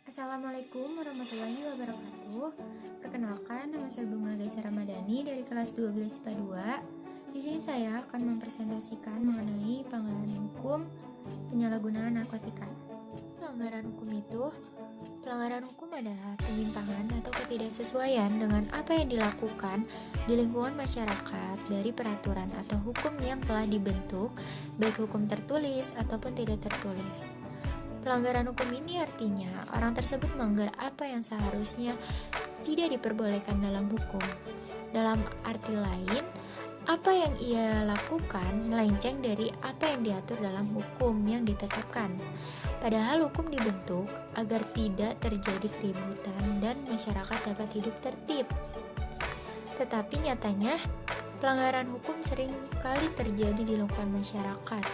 Assalamualaikum warahmatullahi wabarakatuh. Perkenalkan, nama saya Bunga Gaisa Ramadhani dari kelas 12 IPA 2. Di sini saya akan mempresentasikan mengenai pelanggaran hukum penyalahgunaan narkotika. Pelanggaran hukum adalah penyimpangan atau ketidaksesuaian dengan apa yang dilakukan di lingkungan masyarakat dari peraturan atau hukum yang telah dibentuk, baik hukum tertulis ataupun tidak tertulis. Pelanggaran hukum ini artinya orang tersebut melanggar apa yang seharusnya tidak diperbolehkan dalam hukum. Dalam arti lain, apa yang ia lakukan melenceng dari apa yang diatur dalam hukum yang ditetapkan. Padahal hukum dibentuk agar tidak terjadi keributan dan masyarakat dapat hidup tertib. Tetapi nyatanya, pelanggaran hukum sering kali terjadi di lingkungan masyarakat.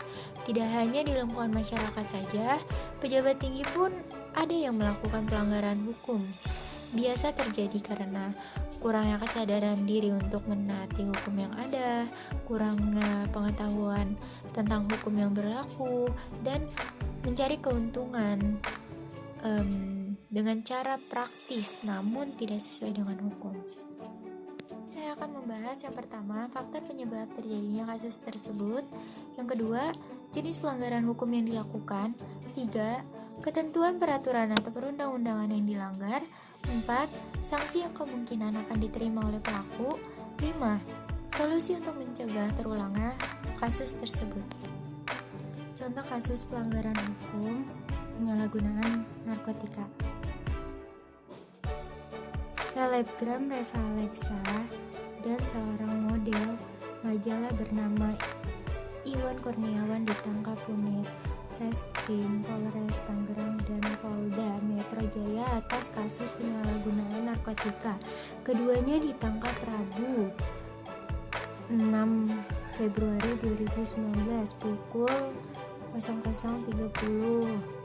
Tidak hanya di lingkungan masyarakat saja, pejabat tinggi pun ada yang melakukan pelanggaran hukum. Biasa terjadi karena kurangnya kesadaran diri untuk menaati hukum yang ada, kurangnya pengetahuan tentang hukum yang berlaku, dan mencari keuntungan dengan cara praktis namun tidak sesuai dengan hukum. Saya akan membahas yang pertama, faktor penyebab terjadinya kasus tersebut. Yang kedua, jenis pelanggaran hukum yang dilakukan. 3. Ketentuan peraturan atau perundang-undangan yang dilanggar. 4. Sanksi yang kemungkinan akan diterima oleh pelaku. 5. Solusi untuk mencegah terulangnya kasus tersebut. Contoh kasus pelanggaran hukum penyalahgunaan narkotika. Selebgram Reva Alexa dan seorang model majalah bernama Iwan Kurniawan ditangkap unit Reskrim Polres Tangerang dan Polda Metro Jaya atas kasus penyalahgunaan narkotika. Keduanya ditangkap Rabu 6 Februari 2019 pukul 00.30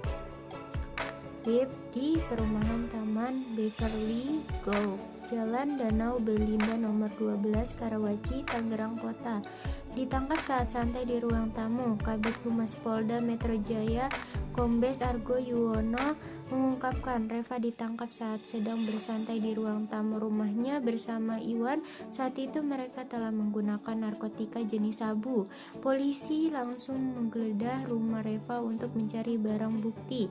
di perumahan Taman Beverly Golf, Jalan Danau Belinda nomor 12 Karawaci, Tangerang Kota. Ditangkap saat santai di ruang tamu. Kabid Humas Polda Metro Jaya, Kombes Argo Yuwono mengungkapkan Reva ditangkap saat sedang bersantai di ruang tamu rumahnya bersama Iwan. Saat itu mereka telah menggunakan narkotika jenis sabu. Polisi langsung menggeledah rumah Reva untuk mencari barang bukti.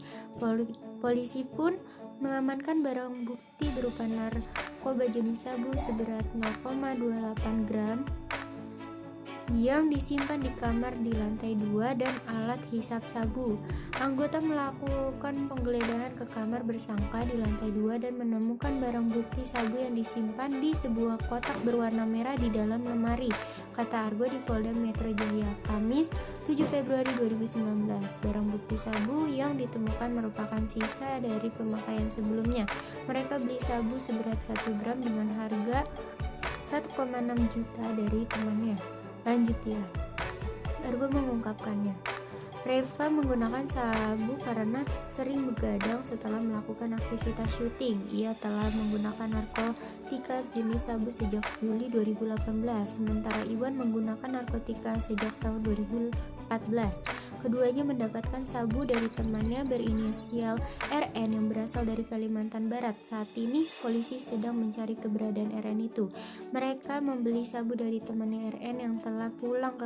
Polisi pun mengamankan barang bukti berupa narkoba jenis sabu seberat 0,28 gram yang disimpan di kamar di lantai 2 dan alat hisap sabu. Anggota melakukan penggeledahan ke kamar bersangka di lantai 2 dan menemukan barang bukti sabu yang disimpan di sebuah kotak berwarna merah di dalam lemari, kata Argo di Polda Metro Jaya, Kamis 7 Februari 2019. Barang bukti sabu yang ditemukan merupakan sisa dari pemakaian sebelumnya. Mereka beli sabu seberat 1 gram dengan harga 1,6 juta dari temannya. Lanjut ya, Argo mengungkapkannya. Reva menggunakan sabu karena sering begadang setelah melakukan aktivitas syuting. Ia telah menggunakan narkotika jenis sabu sejak Juli 2018, sementara Iwan menggunakan narkotika sejak tahun 2014. Keduanya mendapatkan sabu dari temannya berinisial RN yang berasal dari Kalimantan Barat. Saat ini polisi sedang mencari keberadaan RN itu. Mereka membeli sabu dari temannya RN yang telah pulang ke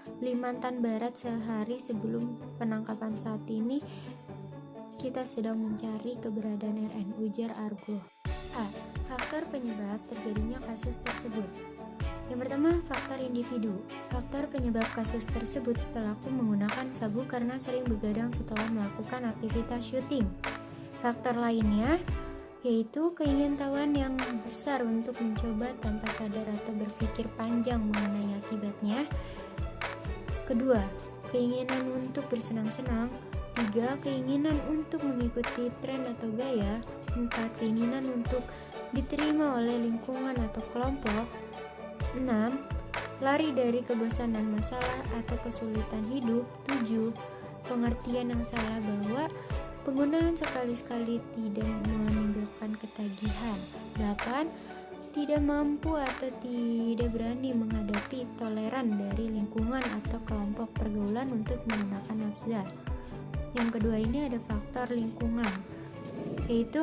Kalimantan Barat sehari sebelum penangkapan. Saat ini kita sedang mencari keberadaan RN, ujar Argo. A. Faktor penyebab terjadinya kasus tersebut. Yang pertama, faktor individu. Faktor penyebab kasus tersebut, pelaku menggunakan sabu karena sering begadang setelah melakukan aktivitas syuting. Faktor lainnya yaitu keingintahuan yang besar untuk mencoba tanpa sadar atau berpikir panjang mengenai akibatnya. Kedua, keinginan untuk bersenang-senang. 3. Keinginan untuk mengikuti tren atau gaya. 4. Keinginan untuk diterima oleh lingkungan atau kelompok. 6. Lari dari kebosanan masalah atau kesulitan hidup. 7. Pengertian yang salah bahwa penggunaan sekali-sekali tidak menimbulkan ketagihan. 8. Tidak mampu atau tidak berani menghadapi toleran dari lingkungan atau kelompok pergaulan untuk menggunakan nafza. Yang kedua ini ada faktor lingkungan. yaitu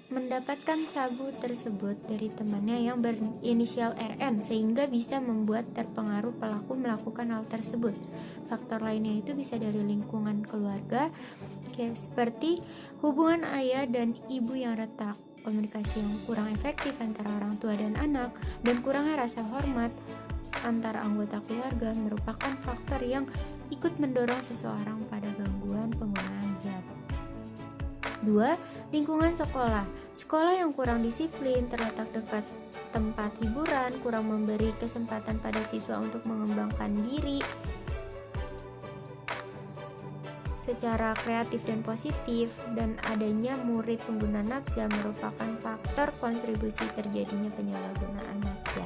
mendapatkan sabu tersebut dari temannya yang berinisial RN sehingga bisa membuat terpengaruh pelaku melakukan hal tersebut. Faktor lainnya itu bisa dari lingkungan keluarga, seperti hubungan ayah dan ibu yang retak, komunikasi yang kurang efektif antara orang tua dan anak, dan kurangnya rasa hormat antara anggota keluarga merupakan faktor yang ikut mendorong seseorang pada gangguan penggunaan zat. 2. Lingkungan sekolah. Sekolah yang kurang disiplin, terletak dekat tempat hiburan, kurang memberi kesempatan pada siswa untuk mengembangkan diri secara kreatif dan positif, dan adanya murid pengguna nafza merupakan faktor kontribusi terjadinya penyalahgunaan nafza.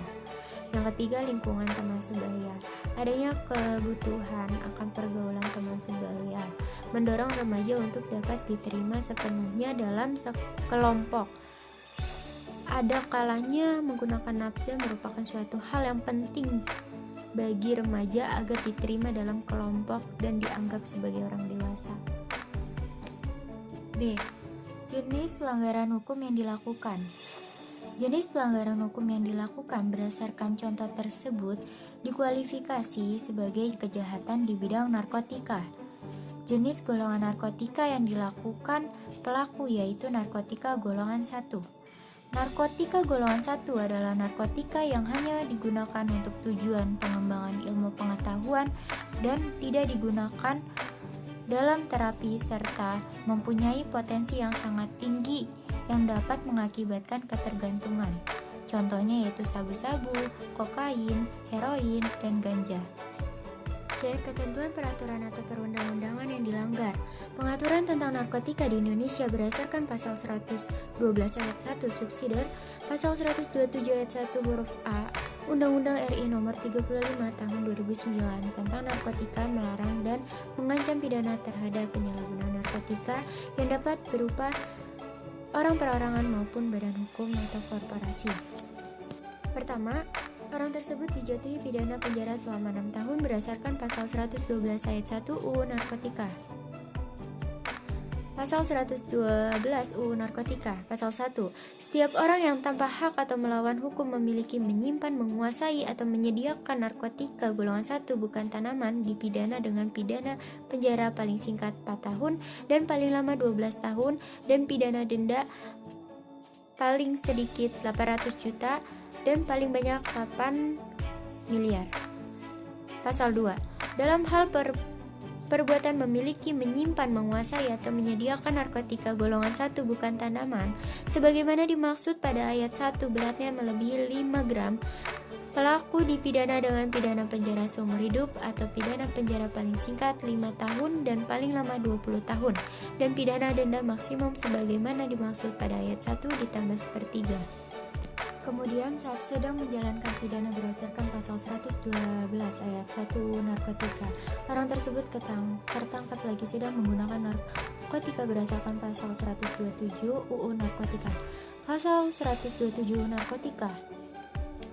Yang ketiga, lingkungan teman sebaya. Adanya kebutuhan akan pergaulan teman sebaya mendorong remaja untuk dapat diterima sepenuhnya dalam kelompok. Ada kalanya menggunakan nafza merupakan suatu hal yang penting bagi remaja agar diterima dalam kelompok dan dianggap sebagai orang dewasa. B. Jenis pelanggaran hukum yang dilakukan. Jenis pelanggaran hukum yang dilakukan berdasarkan contoh tersebut dikualifikasi sebagai kejahatan di bidang narkotika. Jenis golongan narkotika yang dilakukan pelaku yaitu narkotika golongan 1. Narkotika golongan 1 adalah narkotika yang hanya digunakan untuk tujuan pengembangan ilmu pengetahuan dan tidak digunakan dalam terapi serta mempunyai potensi yang sangat tinggi yang dapat mengakibatkan ketergantungan. Contohnya yaitu sabu-sabu, kokain, heroin, dan ganja. C. Ketentuan peraturan atau perundang-undangan yang dilanggar. Pengaturan tentang narkotika di Indonesia berdasarkan pasal 112 ayat 1 subsidiar, pasal 127 ayat 1 huruf A, Undang-Undang RI nomor 35 tahun 2009 tentang narkotika melarang dan mengancam pidana terhadap penyalahgunaan narkotika yang dapat berupa orang perorangan maupun badan hukum atau korporasi. Pertama, orang tersebut dijatuhi pidana penjara selama 6 tahun berdasarkan pasal 112 ayat 1 UU Narkotika. Pasal 112 UU Narkotika. Pasal 1. Setiap orang yang tanpa hak atau melawan hukum memiliki, menyimpan, menguasai, atau menyediakan narkotika golongan 1 bukan tanaman dipidana dengan pidana penjara paling singkat 4 tahun dan paling lama 12 tahun dan pidana denda paling sedikit 800 juta dan paling banyak 8 miliar. Pasal 2. Dalam hal perbuatan memiliki, menyimpan, menguasai, atau menyediakan narkotika golongan 1 bukan tanaman, sebagaimana dimaksud pada ayat 1 beratnya melebihi 5 gram, pelaku dipidana dengan pidana penjara seumur hidup atau pidana penjara paling singkat 5 tahun dan paling lama 20 tahun, dan pidana denda maksimum sebagaimana dimaksud pada ayat 1 ditambah sepertiga. Kemudian saat sedang menjalankan pidana berdasarkan pasal 112 ayat 1 narkotika, orang tersebut tertangkap lagi sedang menggunakan narkotika berdasarkan pasal 127 UU Narkotika. Pasal 127 Narkotika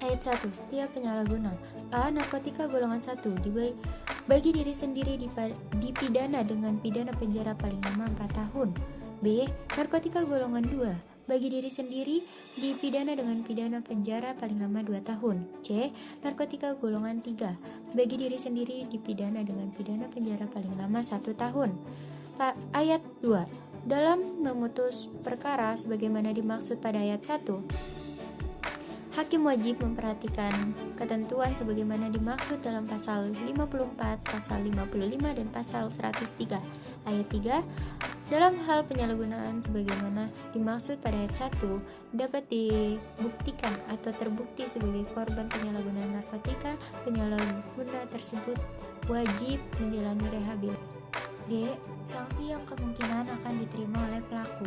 ayat 1. Setiap penyalahguna A. Narkotika golongan 1 bagi diri sendiri dipidana dengan pidana penjara paling lama 4 tahun. B. Narkotika golongan 2 bagi diri sendiri dipidana dengan pidana penjara paling lama 2 tahun. C. Narkotika golongan 3 bagi diri sendiri dipidana dengan pidana penjara paling lama 1 tahun. Ayat 2. Dalam memutus perkara sebagaimana dimaksud pada ayat 1, hakim wajib memperhatikan ketentuan sebagaimana dimaksud dalam pasal 54, pasal 55, dan pasal 103. Ayat 3. Dalam hal penyalahgunaan sebagaimana dimaksud pada ayat 1 dapat dibuktikan atau terbukti sebagai korban penyalahgunaan narkotika, penyalahguna tersebut wajib menjalani rehabilitasi. D. Sanksi yang kemungkinan akan diterima oleh pelaku.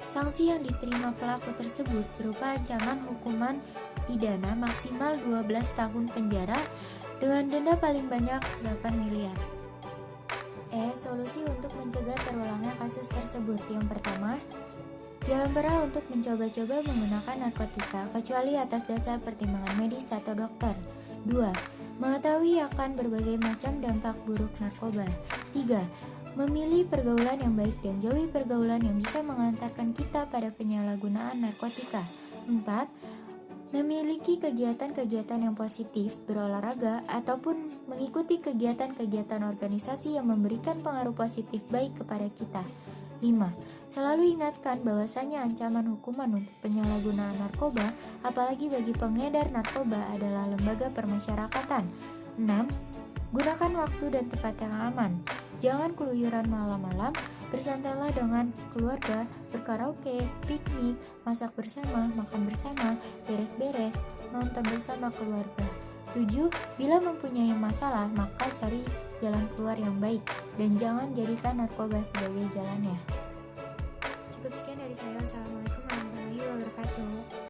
Sanksi yang diterima pelaku tersebut berupa ancaman hukuman pidana maksimal 12 tahun penjara dengan denda paling banyak 8 miliar. Solusi untuk mencegah terulangnya kasus tersebut. Yang pertama, jangan pernah untuk mencoba-coba menggunakan narkotika kecuali atas dasar pertimbangan medis atau dokter. 2. Mengetahui akan berbagai macam dampak buruk narkoba. 3. Memilih pergaulan yang baik dan jauhi pergaulan yang bisa mengantarkan kita pada penyalahgunaan narkotika. 4. Memiliki kegiatan-kegiatan yang positif, berolahraga, ataupun mengikuti kegiatan-kegiatan organisasi yang memberikan pengaruh positif baik kepada kita. 5. Selalu ingatkan bahwasanya ancaman hukuman untuk penyalahgunaan narkoba, apalagi bagi pengedar narkoba, adalah lembaga permasyarakatan. 6. Gunakan waktu dan tempat yang aman. Jangan keluyuran malam-malam, bersantailah dengan keluarga, berkaraoke, piknik, masak bersama, makan bersama, beres-beres, nonton bersama keluarga. 7. Bila mempunyai masalah, maka cari jalan keluar yang baik, dan jangan jadikan narkoba sebagai jalannya. Cukup sekian dari saya. Wassalamualaikum warahmatullahi wabarakatuh.